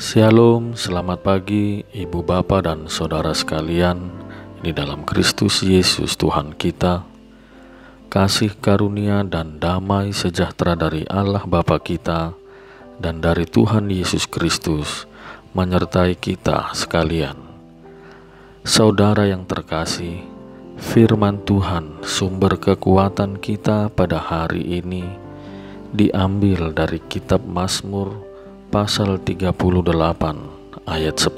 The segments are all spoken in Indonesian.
Shalom, selamat pagi Ibu Bapa dan Saudara sekalian di dalam Kristus Yesus Tuhan kita. Kasih karunia dan damai sejahtera dari Allah Bapa kita dan dari Tuhan Yesus Kristus menyertai kita sekalian. Saudara yang terkasih, firman Tuhan sumber kekuatan kita pada hari ini diambil dari kitab Mazmur pasal 38 ayat 10.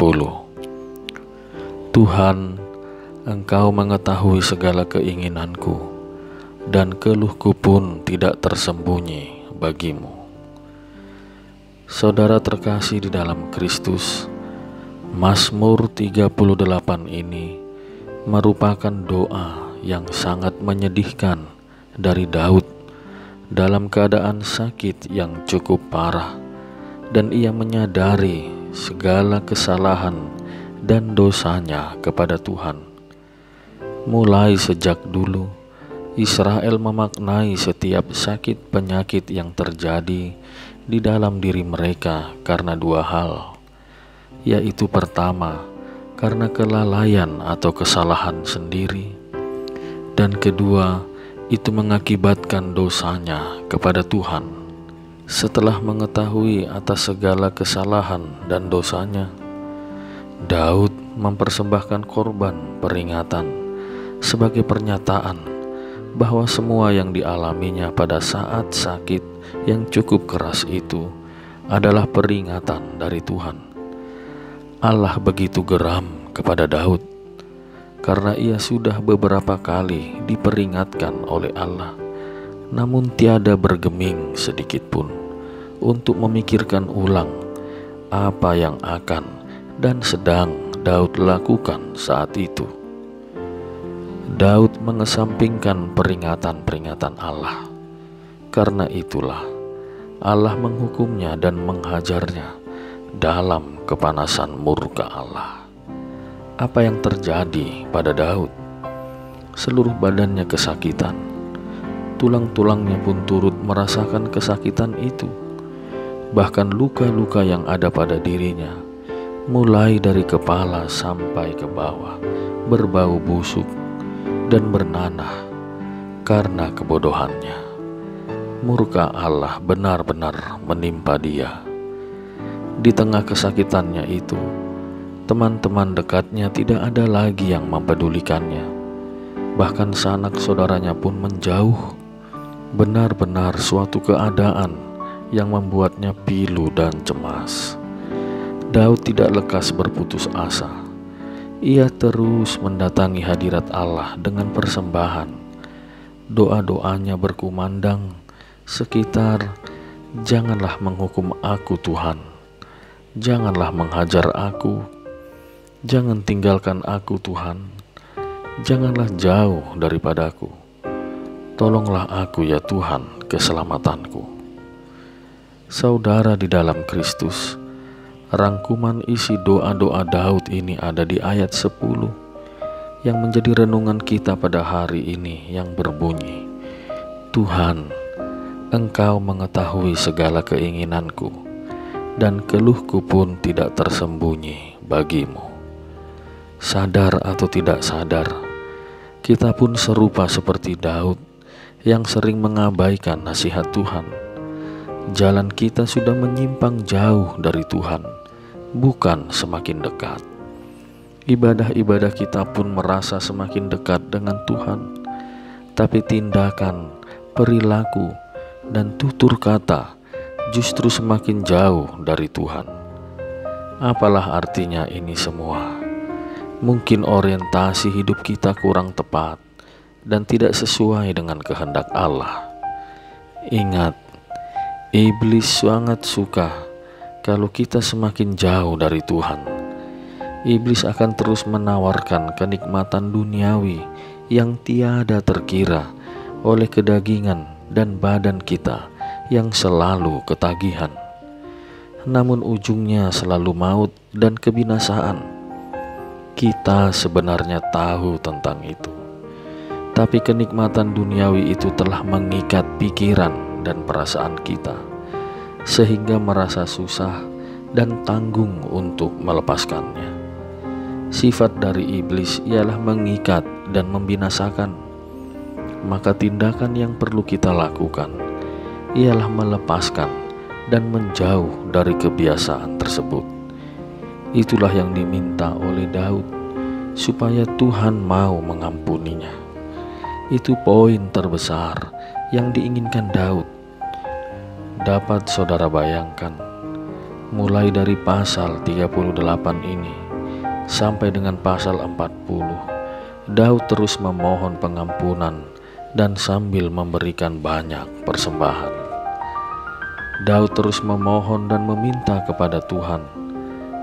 Tuhan, Engkau mengetahui segala keinginanku, dan keluhku pun tidak tersembunyi bagimu. Saudara terkasih di dalam Kristus, Mazmur 38 ini merupakan doa yang sangat menyedihkan dari Daud dalam keadaan sakit yang cukup parah, dan ia menyadari segala kesalahan dan dosanya kepada Tuhan. Mulai sejak dulu, Israel memaknai setiap sakit penyakit yang terjadi di dalam diri mereka karena dua hal, yaitu pertama, karena kelalaian atau kesalahan sendiri, dan kedua, itu mengakibatkan dosanya kepada Tuhan. Setelah mengetahui atas segala kesalahan dan dosanya, Daud mempersembahkan korban peringatan sebagai pernyataan bahwa semua yang dialaminya pada saat sakit yang cukup keras itu adalah peringatan dari Tuhan. Allah begitu geram kepada Daud karena ia sudah beberapa kali diperingatkan oleh Allah, namun tiada bergeming sedikit pun untuk memikirkan ulang apa yang akan dan sedang Daud lakukan saat itu. Daud mengesampingkan peringatan-peringatan Allah. Karena itulah Allah menghukumnya dan menghajarnya dalam kepanasan murka Allah. Apa yang terjadi pada Daud? Seluruh badannya kesakitan. Tulang-tulangnya pun turut merasakan kesakitan itu. Bahkan luka-luka yang ada pada dirinya, mulai dari kepala sampai ke bawah, berbau busuk dan bernanah karena kebodohannya. Murka Allah benar-benar menimpa dia. Di tengah kesakitannya itu, teman-teman dekatnya tidak ada lagi yang mempedulikannya. Bahkan sanak saudaranya pun menjauh. Benar-benar suatu keadaan yang membuatnya pilu dan cemas. Daud tidak lekas berputus asa. Ia terus mendatangi hadirat Allah dengan persembahan. Doa-doanya berkumandang sekitar, "Janganlah menghukum aku Tuhan, janganlah menghajar aku, jangan tinggalkan aku Tuhan, janganlah jauh daripadaku. Tolonglah aku ya Tuhan, keselamatanku." Saudara di dalam Kristus, rangkuman isi doa-doa Daud ini ada di ayat 10 yang menjadi renungan kita pada hari ini, yang berbunyi, "Tuhan, Engkau mengetahui segala keinginanku, dan keluhku pun tidak tersembunyi bagimu." Sadar atau tidak sadar, kita pun serupa seperti Daud yang sering mengabaikan nasihat Tuhan. Jalan kita sudah menyimpang jauh dari Tuhan, bukan semakin dekat. Ibadah-ibadah kita pun merasa semakin dekat dengan Tuhan, tapi tindakan, perilaku, dan tutur kata justru semakin jauh dari Tuhan. Apalah artinya ini semua? Mungkin orientasi hidup kita kurang tepat dan tidak sesuai dengan kehendak Allah. Ingat, iblis sangat suka kalau kita semakin jauh dari Tuhan. Iblis akan terus menawarkan kenikmatan duniawi yang tiada terkira oleh kedagingan dan badan kita yang selalu ketagihan. Namun ujungnya selalu maut dan kebinasaan. Kita sebenarnya tahu tentang itu. Tapi kenikmatan duniawi itu telah mengikat pikiran dan perasaan kita, sehingga merasa susah dan tanggung untuk melepaskannya. Sifat dari iblis ialah mengikat dan membinasakan. Maka tindakan yang perlu kita lakukan ialah melepaskan dan menjauh dari kebiasaan tersebut. Itulah yang diminta oleh Daud, supaya Tuhan mau mengampuninya. Itu poin terbesar yang diinginkan Daud. Dapat saudara bayangkan, mulai dari pasal 38 ini sampai dengan pasal 40, Daud terus memohon pengampunan dan sambil memberikan banyak persembahan. Daud terus memohon dan meminta kepada Tuhan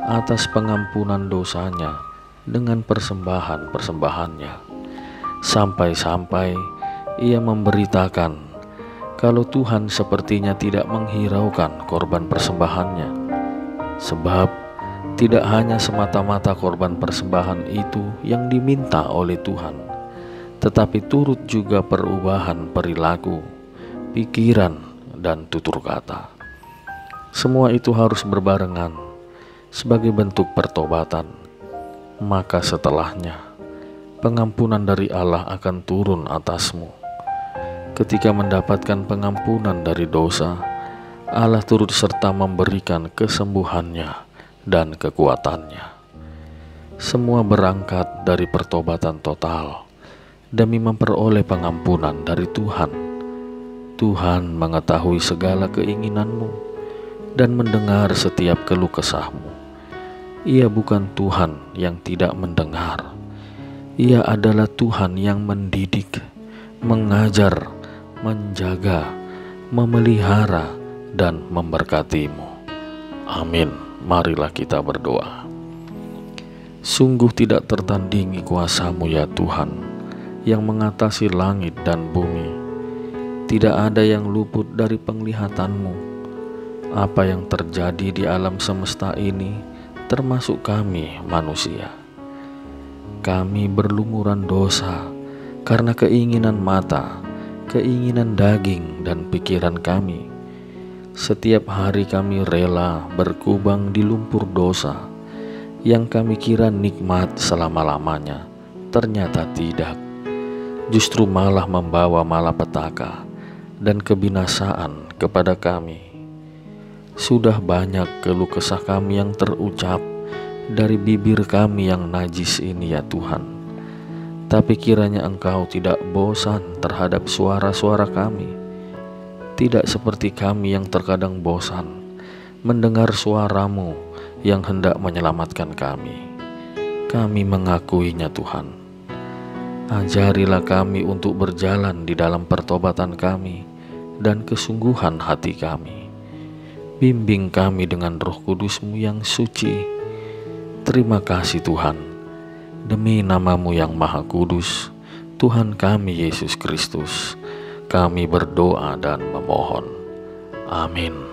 atas pengampunan dosanya dengan persembahan-persembahannya, sampai-sampai ia memberitakan kalau Tuhan sepertinya tidak menghiraukan korban persembahannya, sebab tidak hanya semata-mata korban persembahan itu yang diminta oleh Tuhan, tetapi turut juga perubahan perilaku, pikiran, dan tutur kata. Semua itu harus berbarengan sebagai bentuk pertobatan. Maka setelahnya, pengampunan dari Allah akan turun atasmu. Ketika mendapatkan pengampunan dari dosa, Allah turut serta memberikan kesembuhannya dan kekuatannya. Semua berangkat dari pertobatan total demi memperoleh pengampunan dari Tuhan. Tuhan mengetahui segala keinginanmu dan mendengar setiap keluh kesahmu. Ia bukan Tuhan yang tidak mendengar. Ia adalah Tuhan yang mendidik, mengajar, menjaga, memelihara, dan memberkatimu. Amin. Marilah kita berdoa. Sungguh tidak tertandingi kuasa-Mu ya Tuhan, yang mengatasi langit dan bumi. Tidak ada yang luput dari penglihatan-Mu. Apa yang terjadi di alam semesta ini, termasuk kami manusia. Kami berlumuran dosa karena keinginan mata, keinginan daging, dan pikiran kami. Setiap hari kami rela berkubang di lumpur dosa yang kami kira nikmat selama-lamanya, ternyata tidak. Justru malah membawa malapetaka dan kebinasaan kepada kami. Sudah banyak keluh kesah kami yang terucap dari bibir kami yang najis ini ya Tuhan. Tapi kiranya Engkau tidak bosan terhadap suara-suara kami. Tidak seperti kami yang terkadang bosan mendengar suara-Mu yang hendak menyelamatkan kami. Kami mengakuinya Tuhan. Ajarilah kami untuk berjalan di dalam pertobatan kami dan kesungguhan hati kami. Bimbing kami dengan Roh Kudus-Mu yang suci. Terima kasih Tuhan. Demi nama-Mu yang Maha Kudus, Tuhan kami Yesus Kristus, kami berdoa dan memohon. Amin.